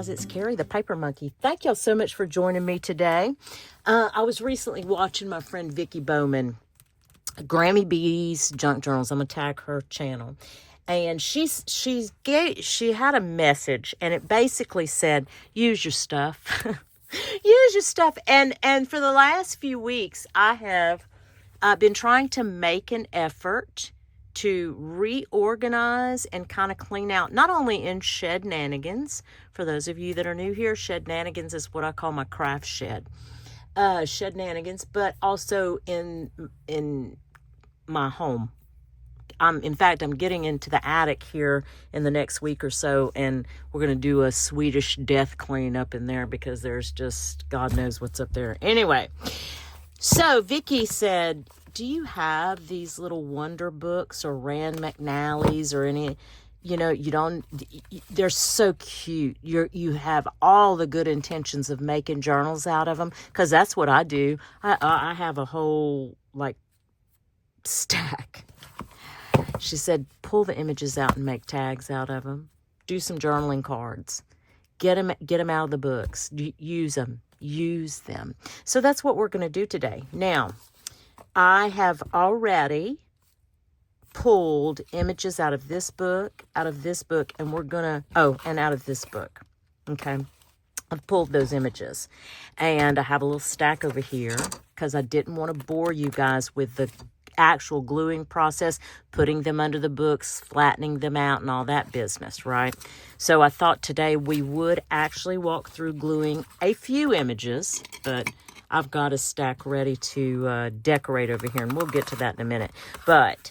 guys, it's Carrie, the Paper Monkey. Thank y'all so much for joining me today. I was recently watching my friend Vicki Bowman, Grammy Bees Junk Journals. I'm gonna tag her channel, and she had a message, and it basically said, "Use your stuff, use your stuff." And for the last few weeks, I have been trying to make an effort to reorganize and kind of clean out, not only in Shed-nanigans. For those of you that are new here, Shed-nanigans is what I call my craft shed. Shed-nanigans, but also in my home. In fact, I'm getting into the attic here in the next week or so, and we're going to do a Swedish death clean up in there because there's just, God knows what's up there. Anyway, so Vicki said, do you have these little wonder books or Rand McNally's or any, they're so cute. You have all the good intentions of making journals out of them, because that's what I do. I have a whole, stack. She said, pull the images out and make tags out of them. Do some journaling cards. Get them out of the books. Use them. Use them. So that's what we're going to do today. Now, I have already pulled images out of this book, and we're going to, and out of this book. Okay. I've pulled those images, and I have a little stack over here because I didn't want to bore you guys with the actual gluing process, putting them under the books, flattening them out, and all that business, right? So I thought today we would actually walk through gluing a few images, but I've got a stack ready to decorate over here, and we'll get to that in a minute. But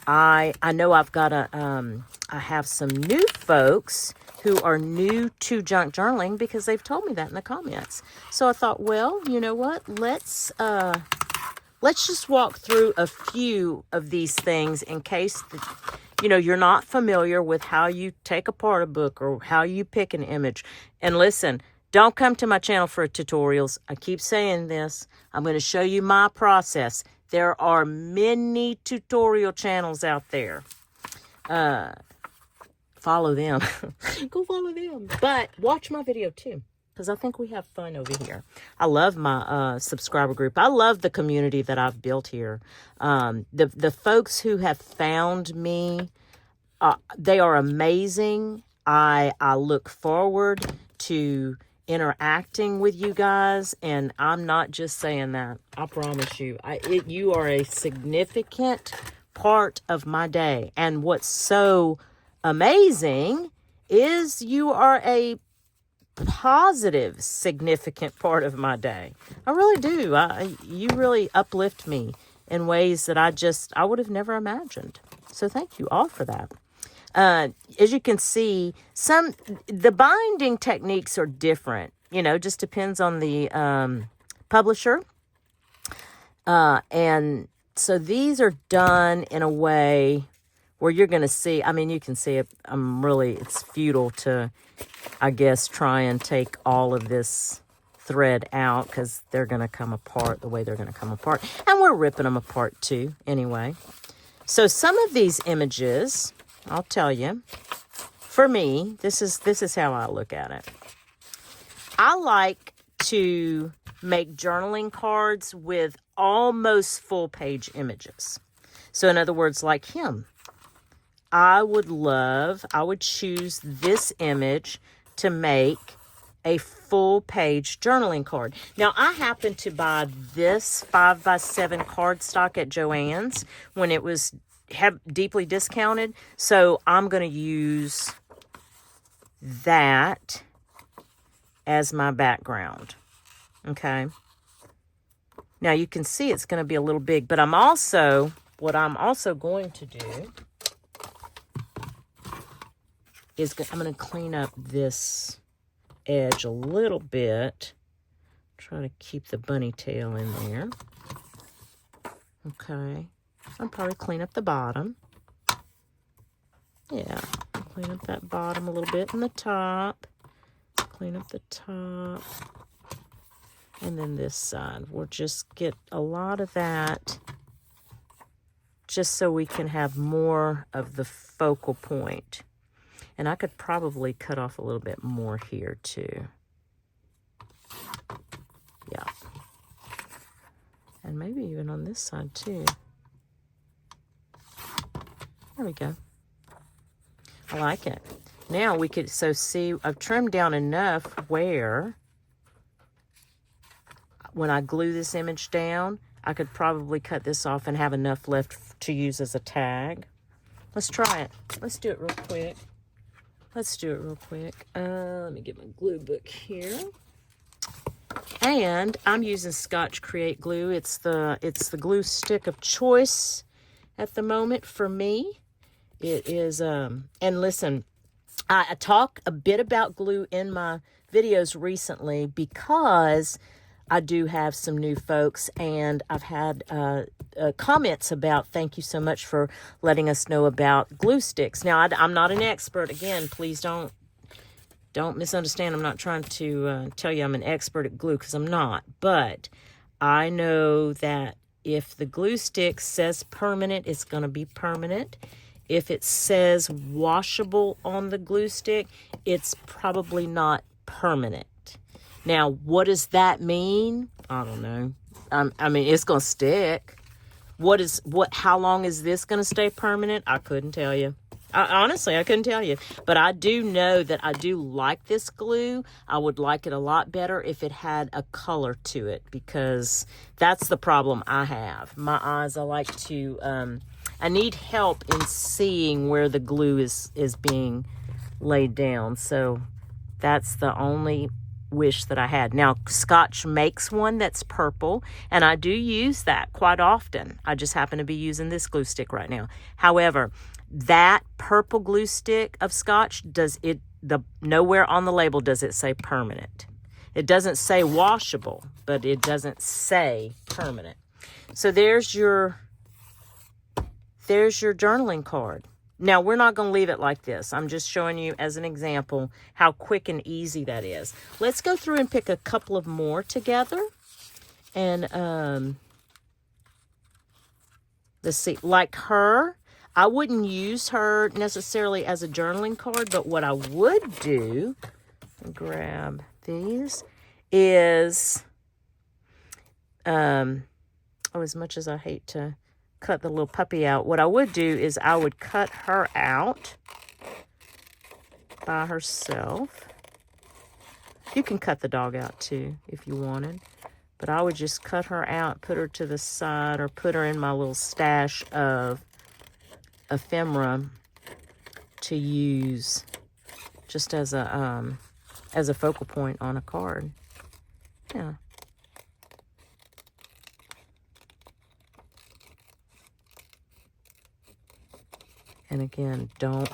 I know I've got I have some new folks who are new to junk journaling because they've told me that in the comments. So I thought, well, you know what? Let's just walk through a few of these things in case you're not familiar with how you take apart a book or how you pick an image. And listen, don't come to my channel for tutorials. I keep saying this. I'm going to show you my process. There are many tutorial channels out there. Follow them. Go follow them. But watch my video too, because I think we have fun over here. I love my subscriber group. I love the community that I've built here. The folks who have found me, they are amazing. I look forward to interacting with you guys, and I'm not just saying that. I promise you, you are a significant part of my day. And what's so amazing is you are a positive, significant part of my day. I really do. You really uplift me in ways that I would have never imagined. So thank you all for that. As you can see, the binding techniques are different. Just depends on the publisher. And so these are done in a way where you're going to see, you can see it. It's futile to, I guess, try and take all of this thread out because they're going to come apart the way they're going to come apart. And we're ripping them apart too, anyway. So some of these images, I'll tell you, for me, this is how I look at it. I like to make journaling cards with almost full page images. So in other words, like him, I would choose this image to make a full page journaling card. Now, I happened to buy this 5x7 cardstock at Joann's when it was deeply discounted. So I'm going to use that as my background. Okay. Now you can see it's going to be a little big, but what I'm also going to do is I'm going to clean up this edge a little bit. Try to keep the bunny tail in there. Okay. I'll probably clean up the bottom. Yeah. Clean up that bottom a little bit and the top. Clean up the top. And then this side. We'll just get a lot of that just so we can have more of the focal point. And I could probably cut off a little bit more here too. Yeah. And maybe even on this side too. There we go. I like it. Now we could, so see, I've trimmed down enough where when I glue this image down, I could probably cut this off and have enough left to use as a tag. Let's try it. Let's do it real quick. Let me get my glue book here. And I'm using Scotch Create glue. It's the glue stick of choice at the moment for me. It is, and listen, I talk a bit about glue in my videos recently because I do have some new folks, and I've had comments about, thank you so much for letting us know about glue sticks. Now, I'm not an expert. Again, please don't misunderstand. I'm not trying to tell you I'm an expert at glue, because I'm not. But I know that if the glue stick says permanent, it's going to be permanent. If it says washable on the glue stick, it's probably not permanent. Now, what does that mean? I don't know. I mean, it's going to stick. How long is this going to stay permanent? I couldn't tell you. Honestly, I couldn't tell you. But I do know that I do like this glue. I would like it a lot better if it had a color to it, because that's the problem I have. My eyes, I like to, I need help in seeing where the glue is being laid down. So that's the only wish that I had. Now, Scotch makes one that's purple, and I do use that quite often. I just happen to be using this glue stick right now. However, that purple glue stick of Scotch, nowhere on the label does it say permanent. It doesn't say washable, but it doesn't say permanent. So there's your journaling card. Now, we're not going to leave it like this. I'm just showing you as an example how quick and easy that is. Let's go through and pick a couple of more together. And let's see, like her, I wouldn't use her necessarily as a journaling card, but what I would do, grab these, is, as much as I hate to cut the little puppy out, what I would do is I would cut her out by herself. You can cut the dog out too if you wanted, but I would just cut her out, put her to the side, or put her in my little stash of ephemera to use just as a focal point on a card. Yeah. And again, don't,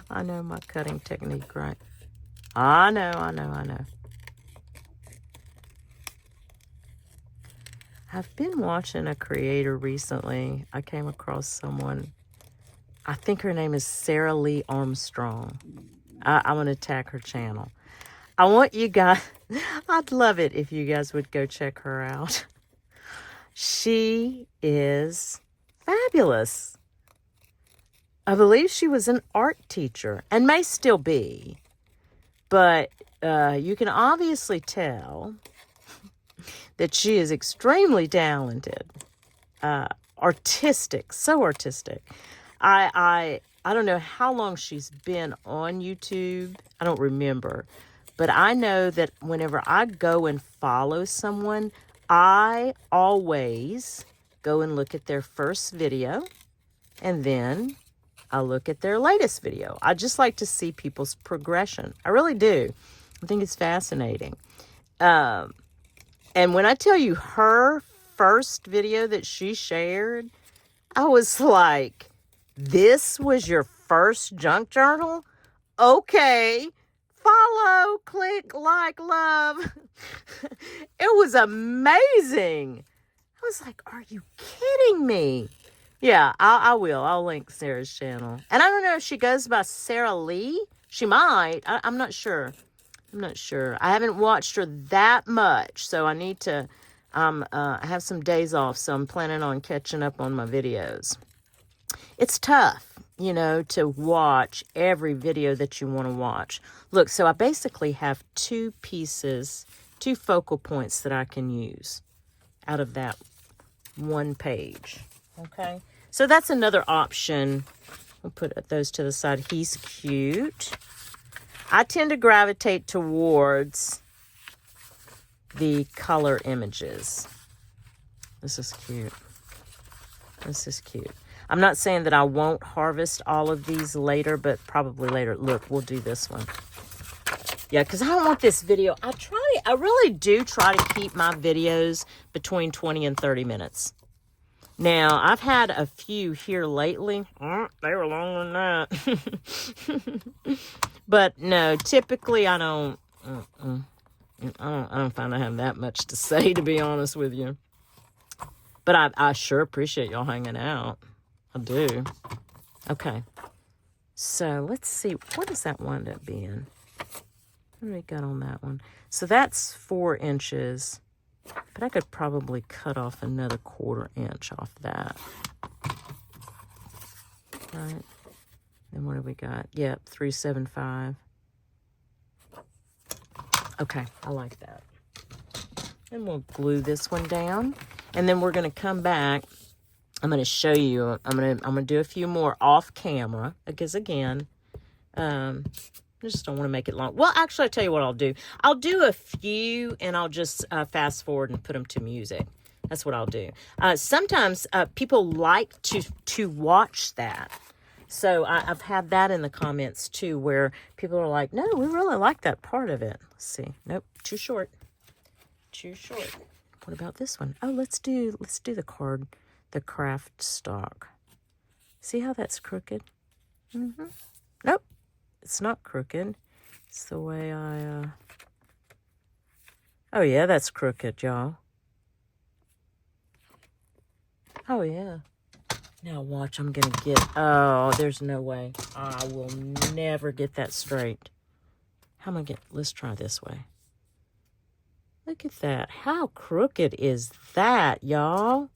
I know my cutting technique, right? I know. I've been watching a creator recently. I came across someone, I think her name is Sarah Lee Armstrong. I'm going to tag her channel. I want you guys, I'd love it if you guys would go check her out. She is fabulous. I believe she was an art teacher and may still be, but you can obviously tell that she is extremely talented, artistic, so artistic. I don't know how long she's been on YouTube. I don't remember, but I know that whenever I go and follow someone, I always go and look at their first video, and then I look at their latest video. I just like to see people's progression. I really do. I think it's fascinating. And when I tell you her first video that she shared, I was like, this was your first junk journal? Okay. Follow, click, like, love. It was amazing. I was like, are you kidding me? Yeah, I will. I'll link Sarah's channel. And I don't know if she goes by Sarah Lee. She might. I'm not sure. I haven't watched her that much, so I need to, I have some days off, so I'm planning on catching up on my videos. It's tough. you know, to watch every video that you want to watch. Look, so I basically have 2 pieces, 2 focal points that I can use out of that 1 page. Okay, so that's another option. I'll put those to the side. He's cute. I tend to gravitate towards the color images. This is cute. This is cute. I'm not saying that I won't harvest all of these later, but probably later. Look, we'll do this one. Yeah, because I don't want this video. I really do try to keep my videos between 20 and 30 minutes. Now, I've had a few here lately. They were longer than that. But no, typically I don't find I have that much to say, to be honest with you. But I sure appreciate y'all hanging out. I do. Okay. So let's see. What does that wind up being? What do we got on that one? So that's 4 inches. But I could probably cut off another 1/4 inch off that. Right. Then what do we got? Yep, 375. Okay, I like that. And we'll glue this one down. And then we're going to come back. I'm going to show you. I'm going to do a few more off camera. Because again, I just don't want to make it long. Well, actually, I'll tell you what I'll do. I'll do a few, and I'll just fast forward and put them to music. That's what I'll do. Sometimes people like to watch that. So I've had that in the comments, too, where people are like, no, we really like that part of it. Let's see. Nope, too short. Too short. What about this one? Oh, let's do the card, the craft stock. See how that's crooked? Mm-hmm. Nope. It's not crooked. It's the way I, Oh, yeah, that's crooked, y'all. Oh, yeah. Now watch, I'm going to get... Oh, there's no way. I will never get that straight. How am I going to... Let's try this way. Look at that. How crooked is that, y'all?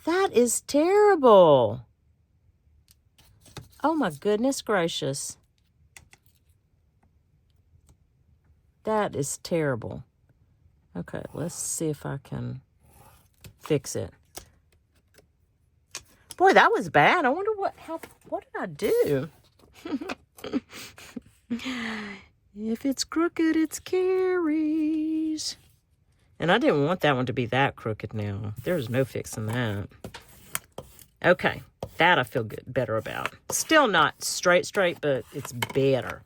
That is terrible. Oh, my goodness gracious. That is terrible. Okay, let's see if I can fix it. Boy, that was bad. I wonder what did I do? If it's crooked, it's Carrie's. And I didn't want that one to be that crooked now. There's no fixing that. Okay, that I feel better about. Still not straight, but it's better.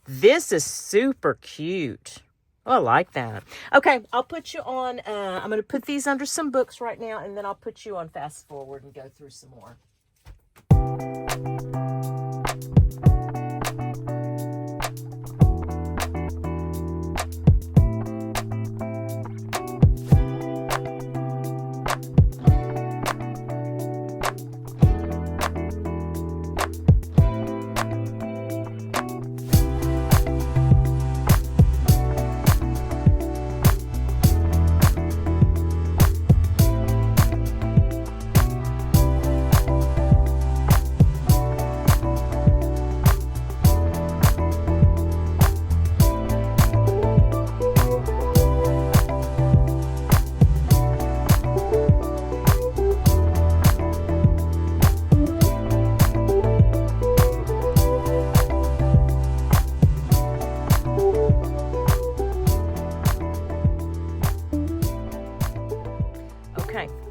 This is super cute. Oh, I like that. Okay, I'll put you on, I'm going to put these under some books right now, and then I'll put you on fast forward and go through some more.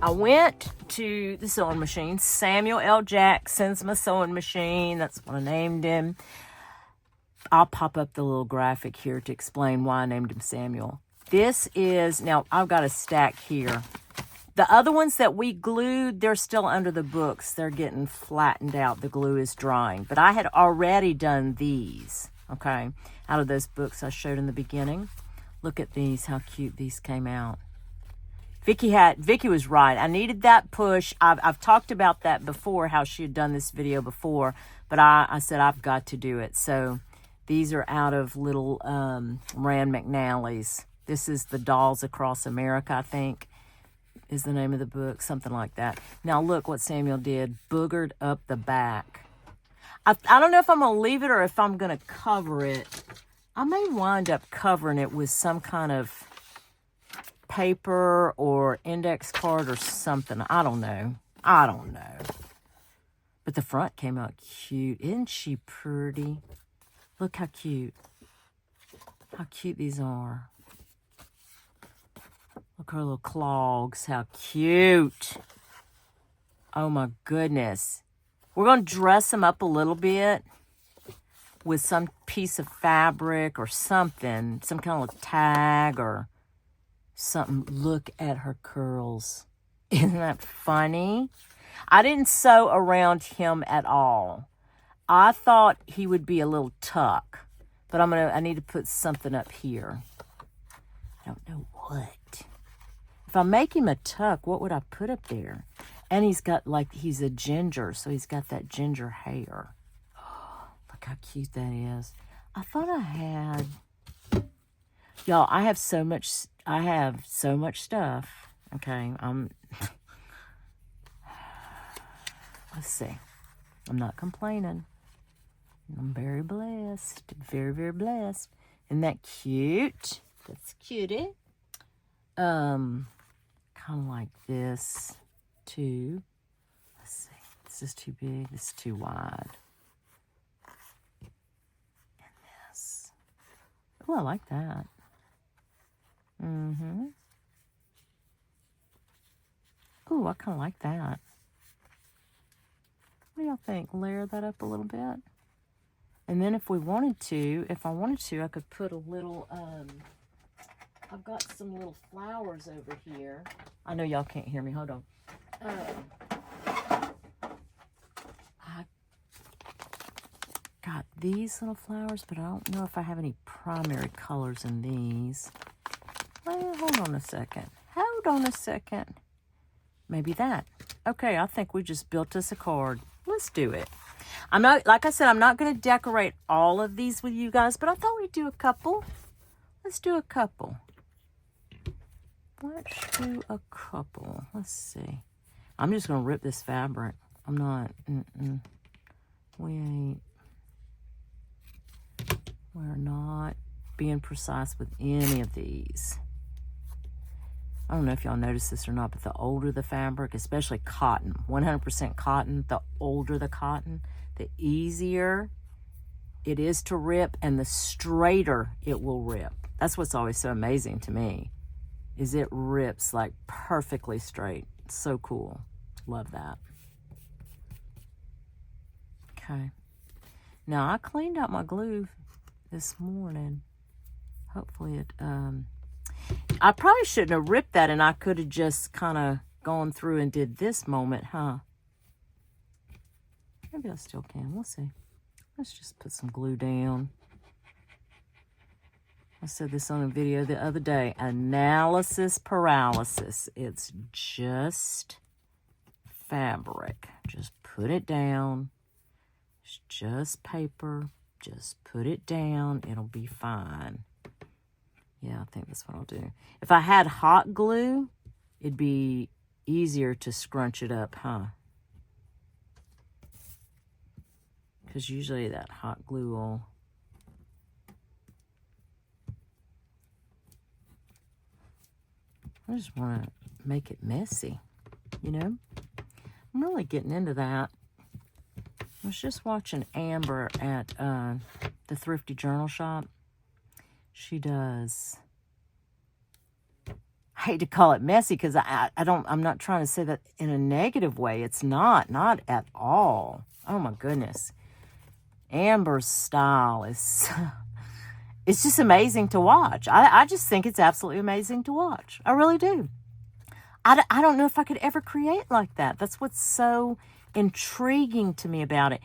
I went to the sewing machine. Samuel L. Jackson's my sewing machine. That's what I named him. I'll pop up the little graphic here to explain why I named him Samuel. This is, now I've got a stack here. The other ones that we glued, they're still under the books. They're getting flattened out. The glue is drying. But I had already done these, okay, out of those books I showed in the beginning. Look at these, how cute these came out. Vicky was right. I needed that push. I've talked about that before, how she had done this video before, but I said I've got to do it. So these are out of little Rand McNally's. This is the Dolls Across America, I think. is the name of the book, something like that. Now look what Samuel did, boogered up the back. I don't know if I'm going to leave it or if I'm going to cover it. I may wind up covering it with some kind of paper or index card or something. I don't know. But the front came out cute. Isn't she pretty? Look how cute. How cute these are. Look her little clogs. How cute. Oh my goodness. We're going to dress them up a little bit with some piece of fabric or something. Some kind of tag or something. Look at her curls. Isn't that funny? I didn't sew around him at all. I thought he would be a little tuck. But I need to put something up here. I don't know what. If I make him a tuck, what would I put up there? And he's got, like, he's a ginger, so he's got that ginger hair. Oh, look how cute that is. I thought I had... Y'all, I have so much stuff. Okay, let's see. I'm not complaining. I'm very blessed. Very, very blessed. Isn't that cute? That's cutie. Kind of like this, too. Let's see. This is too big. This is too wide. And this. Oh, I like that. Mm-hmm. Oh, I kind of like that. What do y'all think? Layer that up a little bit? And then if I wanted to, I could put a little, I've got some little flowers over here. I know y'all can't hear me. Hold on. I got these little flowers, but I don't know if I have any primary colors in these. Well, hold on a second. Maybe that. Okay, I think we just built us a card. Let's do it. I'm not, like I said, I'm not going to decorate all of these with you guys, but I thought we'd do a couple. Let's do a couple. Let's see. I'm just going to rip this fabric. I'm not, we're not being precise with any of these. I don't know if y'all notice this or not, but the older the fabric, especially cotton, 100% cotton, the older the cotton, the easier it is to rip and the straighter it will rip. That's what's always so amazing to me, is it rips like perfectly straight. It's so cool. Love that. Okay. Now, I cleaned out my glue this morning. Hopefully it, I probably shouldn't have ripped that, and I could have just kind of gone through and did this moment, huh? Maybe I still can. We'll see. Let's just put some glue down. I said this on a video the other day. Analysis paralysis. It's just fabric. Just put it down. It's just paper. Just put it down. It'll be fine. Yeah, I think that's what I'll do. If I had hot glue, it'd be easier to scrunch it up, huh? Because usually that hot glue will... I just want to make it messy, you know? I'm really getting into that. I was just watching Amber at the Thrifty Journal Shop. She does. I hate to call it messy because I'm not trying to say that in a negative way. It's not at all. Oh my goodness. Amber's style is, it's just amazing to watch. I just think it's absolutely amazing to watch. I really do. I don't know if I could ever create like that. That's what's so intriguing to me about it.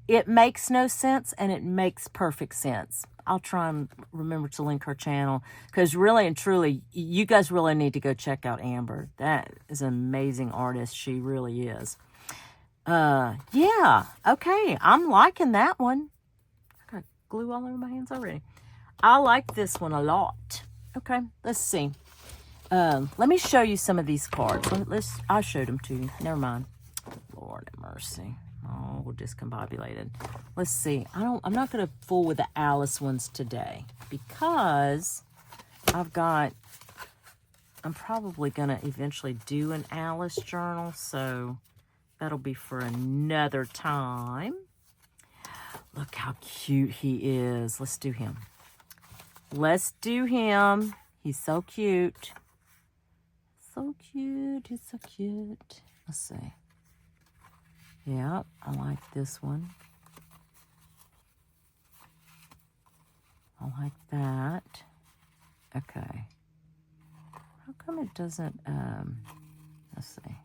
It makes no sense and it makes perfect sense. I'll try and remember to link her channel because really and truly, you guys really need to go check out Amber. That is an amazing artist. She really is. Yeah. Okay. I'm liking that one. I got glue all over my hands already. I like this one a lot. Okay. Let's see. Let me show you some of these cards. I showed them to you. Never mind. Lord have mercy. Oh, we're discombobulated. Let's see. I'm not going to fool with the Alice ones today because I'm probably going to eventually do an Alice journal, so that'll be for another time. Look how cute he is. Let's do him. Let's do him. He's so cute. So cute. He's so cute. Let's see. Yeah, I like this one. I like that. Okay. How come it doesn't, let's see.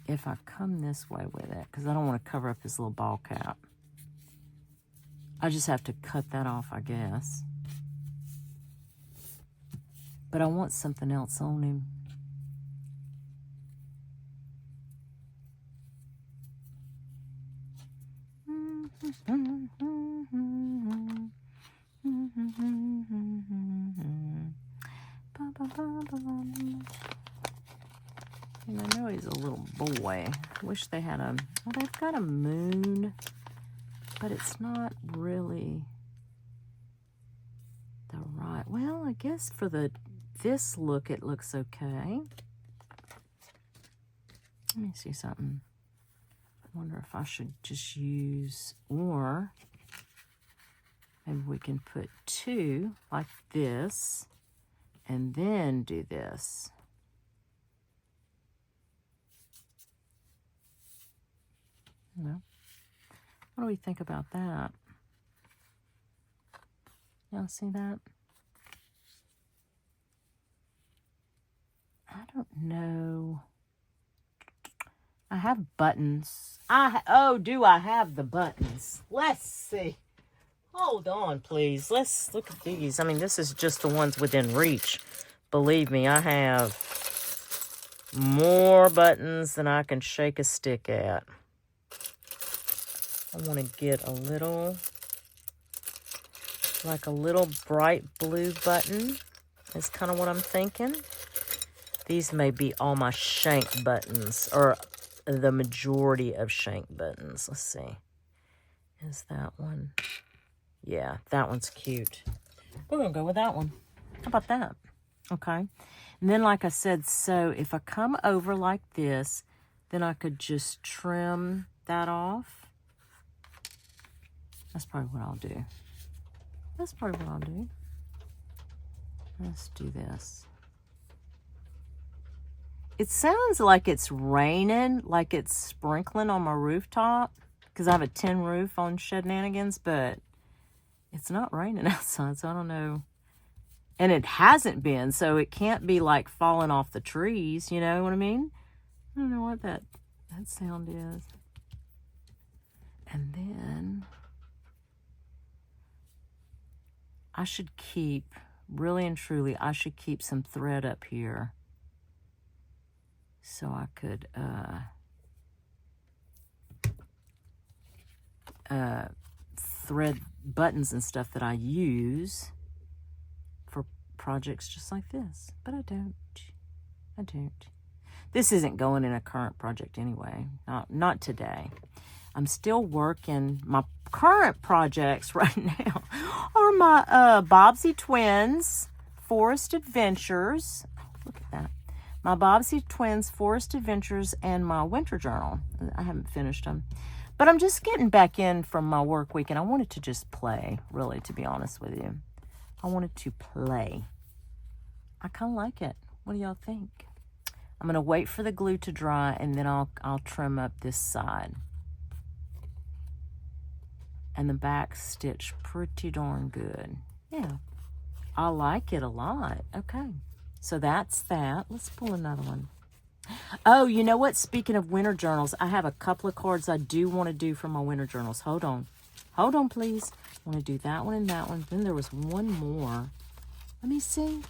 If I come this way with it, because I don't want to cover up his little ball cap. I just have to cut that off, I guess. But I want something else on him. And I know he's a little boy. I wish they had well, they've got a moon, but it's not really the right. Well, I guess for this look, it looks okay. Let me see something. I wonder if I should just use, or maybe we can put two like this and then do this. No. What do we think about that? Y'all see that? I don't know. I have buttons. Oh, do I have the buttons? Let's see. Hold on, please. Let's look at these. I mean, this is just the ones within reach. Believe me, I have more buttons than I can shake a stick at. I want to get a little, like a little bright blue button is kind of what I'm thinking. These may be all my shank buttons, or the majority of shank buttons. Let's see. Is that one? Yeah, that one's cute. We're going to go with that one. How about that? Okay. And then, like I said, so if I come over like this, then I could just trim that off. That's probably what I'll do. That's probably what I'll do. Let's do this. It sounds like it's raining, like it's sprinkling on my rooftop, because I have a tin roof on Shenanigans, but it's not raining outside, so I don't know. And it hasn't been, so it can't be like falling off the trees, you know what I mean? I don't know what that sound is. And then I should keep, really and truly, I should keep some thread up here so I could thread buttons and stuff that I use for projects just like this. But I don't. This isn't going in a current project anyway. Not today. I'm still working. My current projects right now are my Bobbsey Twins Forest Adventures. Look at that. My Bobbsey Twins Forest Adventures and my winter journal. I haven't finished them. But I'm just getting back in from my work week, and I wanted to just play, really, to be honest with you. I wanted to play. I kind of like it. What do y'all think? I'm going to wait for the glue to dry, and then I'll trim up this side. And the back stitch pretty darn good. Yeah, I like it a lot. Okay, so that's that. Let's pull another one. Oh, you know what? Speaking of winter journals, I have a couple of cards I do want to do for my winter journals. Hold on. Hold on, please. I want to do that one and that one. Then there was one more. Let me see.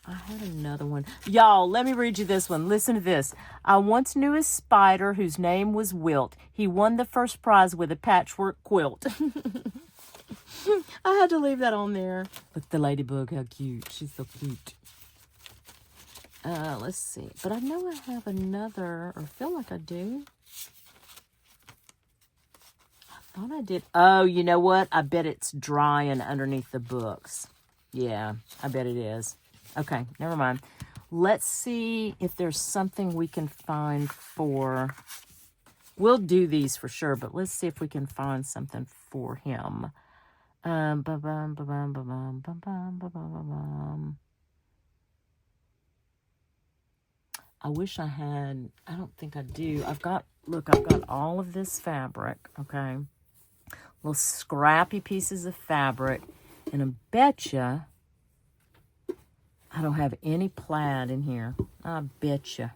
I had another one. Y'all, let me read you this one. Listen to this. I once knew a spider whose name was Wilt. He won the first prize with a patchwork quilt. I had to leave that on there. Look, the ladybug, how cute. She's so cute. Let's see. But I know I have another, or feel like I do. I thought I did. Oh, you know what? I bet it's drying underneath the books. Yeah, I bet it is. Okay, never mind. Let's see if there's something we can find for... We'll do these for sure, but let's see if we can find something for him. I wish I had... I don't think I do. Look, I've got all of this fabric, okay? Little scrappy pieces of fabric. And I betcha I don't have any plaid in here. I betcha.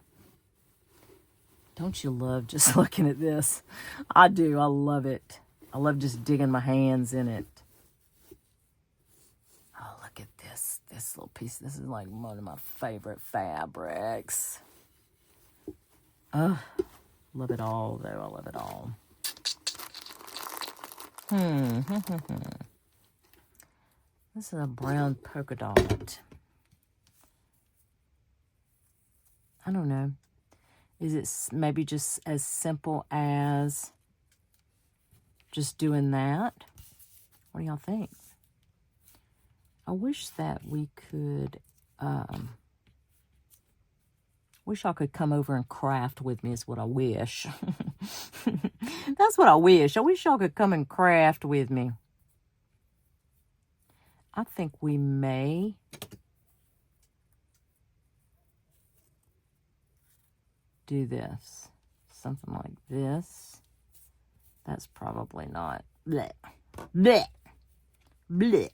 Don't you love just looking at this? I do. I love it. I love just digging my hands in it. Oh, look at this. This little piece. This is like one of my favorite fabrics. Oh, love it all, though. I love it all. This is a brown polka dot. I don't know. Is it maybe just as simple as just doing that? What do y'all think? I wish that we could, wish y'all could come over and craft with me is what I wish. That's what I wish. I wish y'all could come and craft with me. I think we may do this. Something like this. That's probably not. Blech. Blech. Blech.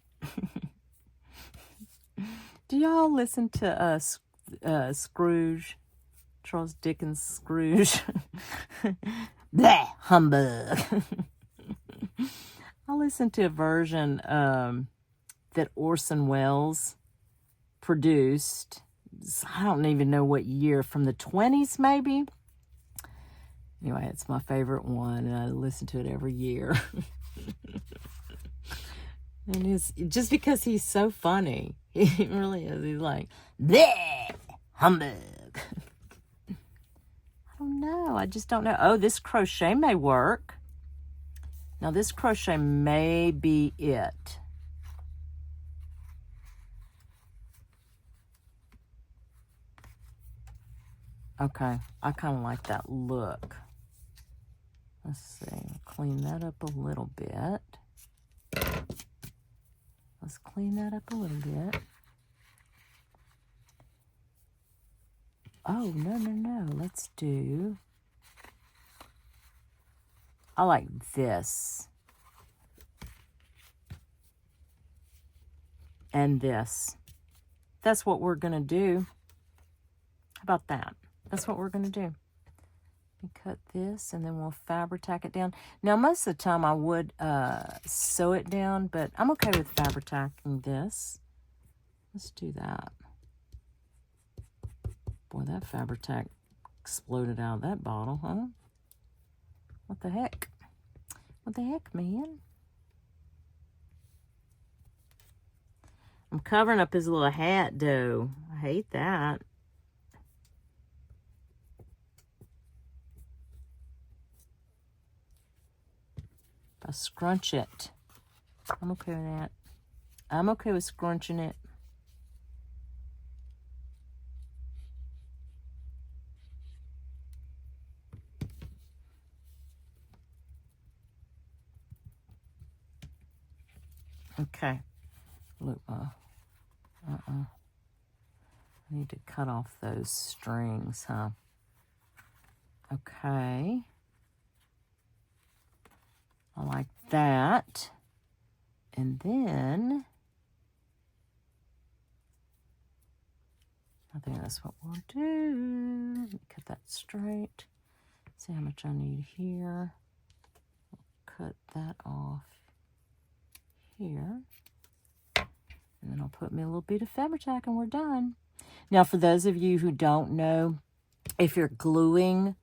Do y'all listen to Scrooge? Charles Dickens' Scrooge? Blech. Humbug. I listened to a version that Orson Welles produced. I don't even know what year, from the 20s maybe. Anyway, it's my favorite one, and I listen to it every year. And it's just because he's so funny. He really is. He's like, bleh, humbug. I don't know. I just don't know. Oh, this crochet may work. Now, this crochet may be it. Okay, I kind of like that look. Let's see, clean that up a little bit. Let's clean that up a little bit. Oh, no. Let's do... I like this. And this. That's what we're going to do. How about that? That's what we're going to do. We cut this, and then we'll fabric tack it down. Now, most of the time I would sew it down, but I'm okay with fabric tacking this. Let's do that. Boy, that fabric tack exploded out of that bottle, huh? What the heck? What the heck, man? I'm covering up his little hat, though. I hate that. I scrunch it. I'm okay with that. I'm okay with scrunching it. Okay. Look, I need to cut off those strings, huh? Okay. I like that. And then, I think that's what we'll do. Let me cut that straight. See how much I need here. Cut that off here. And then I'll put me a little bit of fabric tack and we're done. Now, for those of you who don't know, if you're gluing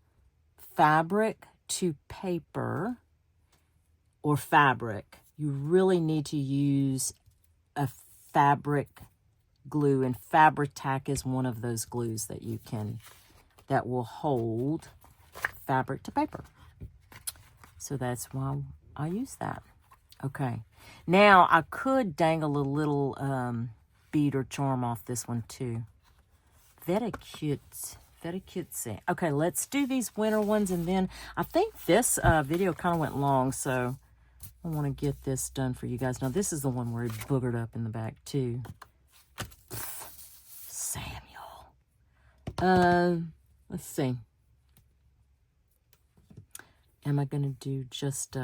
fabric to paper or fabric, you really need to use a fabric glue, and Fabri-Tac is one of those glues that you can, that will hold fabric to paper. So that's why I use that. Okay. Now, I could dangle a little bead or charm off this one too. Very cute. Very cutesy. Okay, let's do these winter ones, and then I think this video kind of went long, so I want to get this done for you guys. Now, this is the one where he boogered up in the back too. Samuel. Let's see. Am I going to do just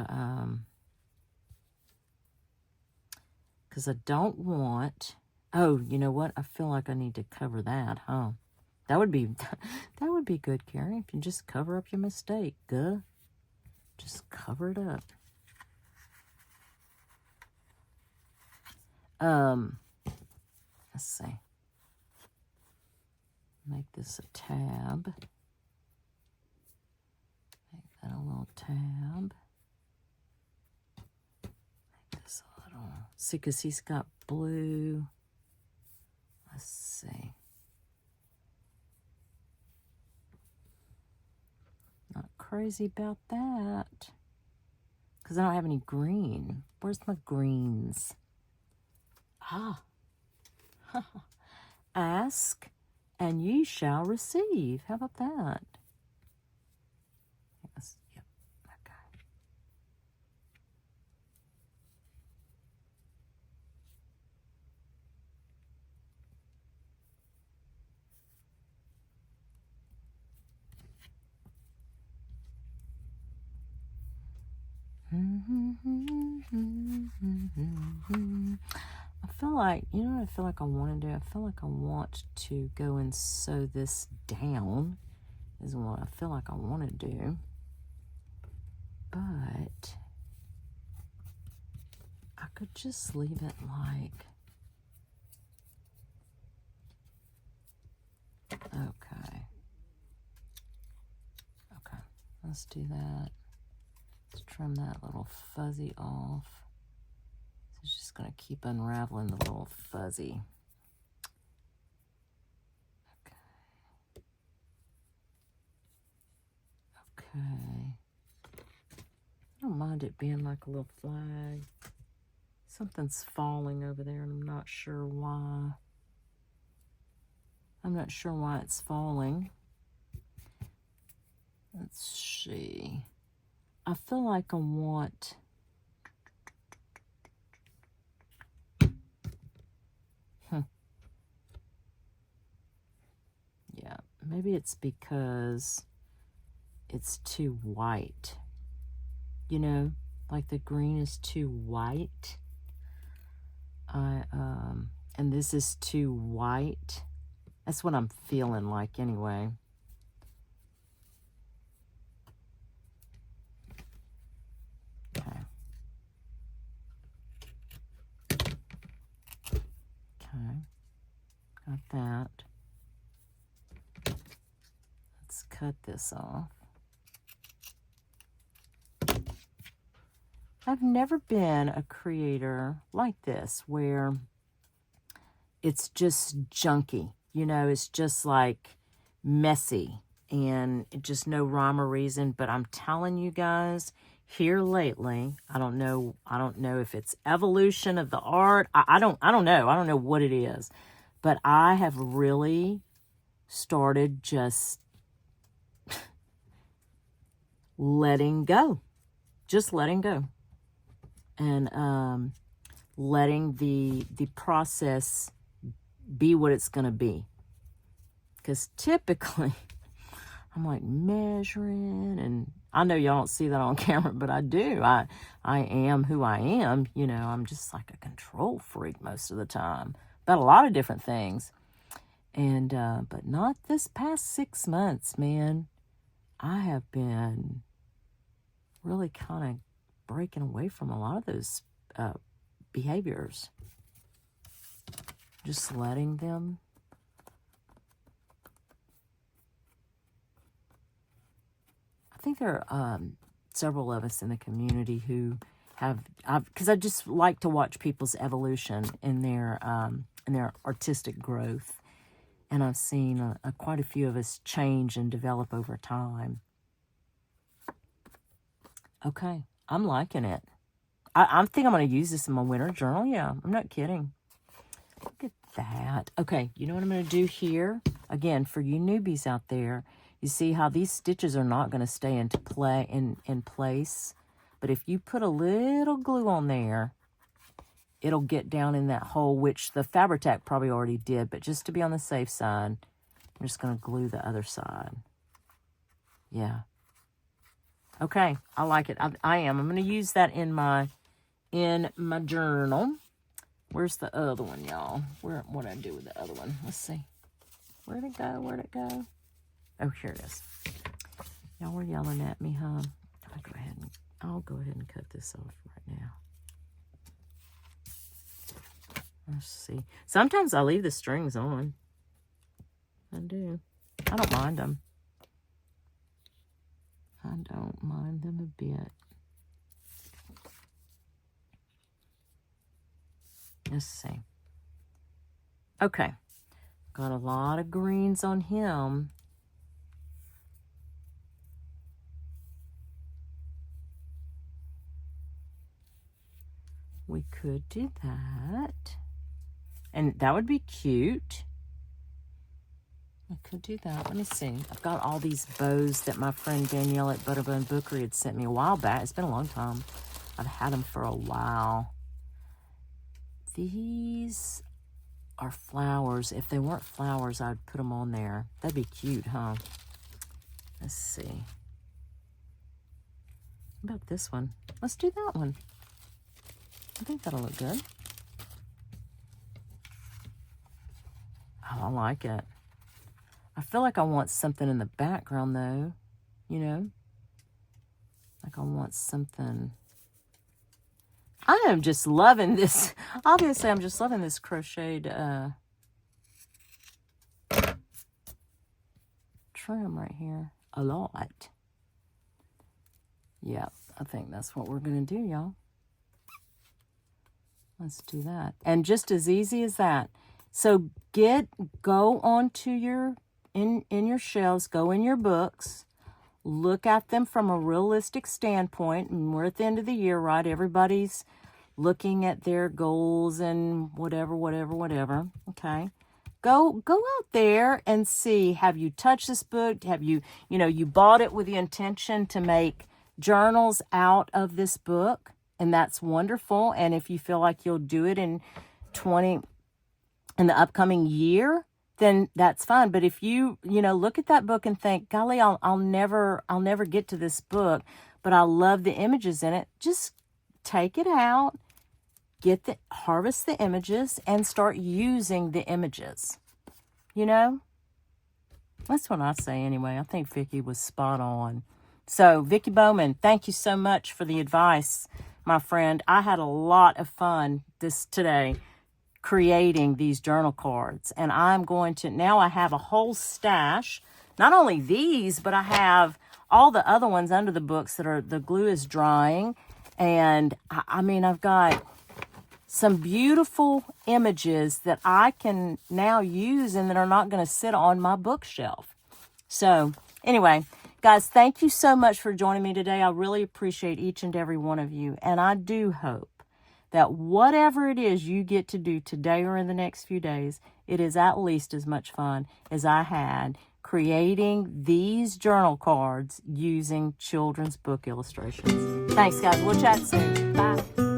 because I don't want, oh, you know what? I feel like I need to cover that, huh? That would be good, Carrie, if you just cover up your mistake. Good. Just cover it up. Let's see. Make this a tab. Make that a little tab. Make this a little, see, because he's got blue. Let's see. Not crazy about that. Because I don't have any green. Where's my greens? Ah. Ask and ye shall receive. How about that? Yes. Yep. Okay. I feel like, you know what I feel like I want to do? I feel like I want to go and sew this down is what I feel like I want to do. But I could just leave it like, okay. Okay, let's do that. Let's trim that little fuzzy off. So it's just going to keep unraveling the little fuzzy. Okay. Okay. I don't mind it being like a little flag. Something's falling over there and I'm not sure why. I'm not sure why it's falling. Let's see. I feel like I want, yeah, maybe it's because it's too white. You know, like the green is too white. And this is too white. That's what I'm feeling like anyway. Okay. Okay. Got that. Let's cut this off. I've never been a creator like this where it's just junky. You know, it's just like messy and just no rhyme or reason. But I'm telling you guys, here lately, I don't know if it's evolution of the art. I don't know. I don't know what it is. But I have really started just letting go. Just letting go. And letting the process be what it's going to be. Because typically, I'm like measuring, and I know y'all don't see that on camera, but I do. I am who I am. You know, I'm just like a control freak most of the time about a lot of different things. And, but not this past 6 months, man. I have been really kind of breaking away from a lot of those behaviors. Just letting them. I think there are several of us in the community who because I just like to watch people's evolution in their artistic growth. And I've seen quite a few of us change and develop over time. Okay, I'm liking it. I think I'm going to use this in my winter journal. Yeah, I'm not kidding. Look at that. Okay, you know what I'm going to do here? Again, for you newbies out there, you see how these stitches are not going to stay in place. But if you put a little glue on there, it'll get down in that hole, which the Fabri-Tac probably already did. But just to be on the safe side, I'm just going to glue the other side. Yeah. Okay, I like it. I am. I'm going to use that in my journal. Where's the other one, y'all? What did I do with the other one? Let's see. Where'd it go? Where'd it go? Oh, here it is. Y'all were yelling at me, huh? I'll go ahead and cut this off right now. Let's see. Sometimes I leave the strings on. I do. I don't mind them. I don't mind them a bit. Let's see. Okay. Got a lot of greens on him. We could do that. And that would be cute. I could do that. Let me see. I've got all these bows that my friend Danielle at Butterbone Bookery had sent me a while back. It's been a long time. I've had them for a while. These are flowers. If they weren't flowers, I'd put them on there. That'd be cute, huh? Let's see. What about this one? Let's do that one. I think that'll look good. Oh, I like it. I feel like I want something in the background, though. You know? Like I want something... I am just loving this. Obviously, I'm just loving this crocheted trim right here a lot. Yeah, I think that's what we're going to do, y'all. Let's do that. And just as easy as that. So go onto your, in your shelves, go in your books, look at them from a realistic standpoint. And we're at the end of the year, right? Everybody's looking at their goals and whatever. Okay. Go out there and see, have you touched this book? Have you, you bought it with the intention to make journals out of this book, and that's wonderful. And if you feel like you'll do it in the upcoming year, then that's fine. But if you, look at that book and think, golly, I'll never get to this book, but I love the images in it, just take it out, harvest the images, and start using the images. That's what I say anyway. I think Vicki was spot on. So, Vicki Bowman, thank you so much for the advice, my friend. I had a lot of fun today creating these journal cards. And I'm going to, now I have a whole stash. Not only these, but I have all the other ones under the books the glue is drying. And I've got some beautiful images that I can now use and that are not going to sit on my bookshelf. So, anyway, guys, thank you so much for joining me today. I really appreciate each and every one of you. And I do hope that whatever it is you get to do today or in the next few days, it is at least as much fun as I had creating these journal cards using children's book illustrations. Thanks, guys. We'll chat soon. Bye.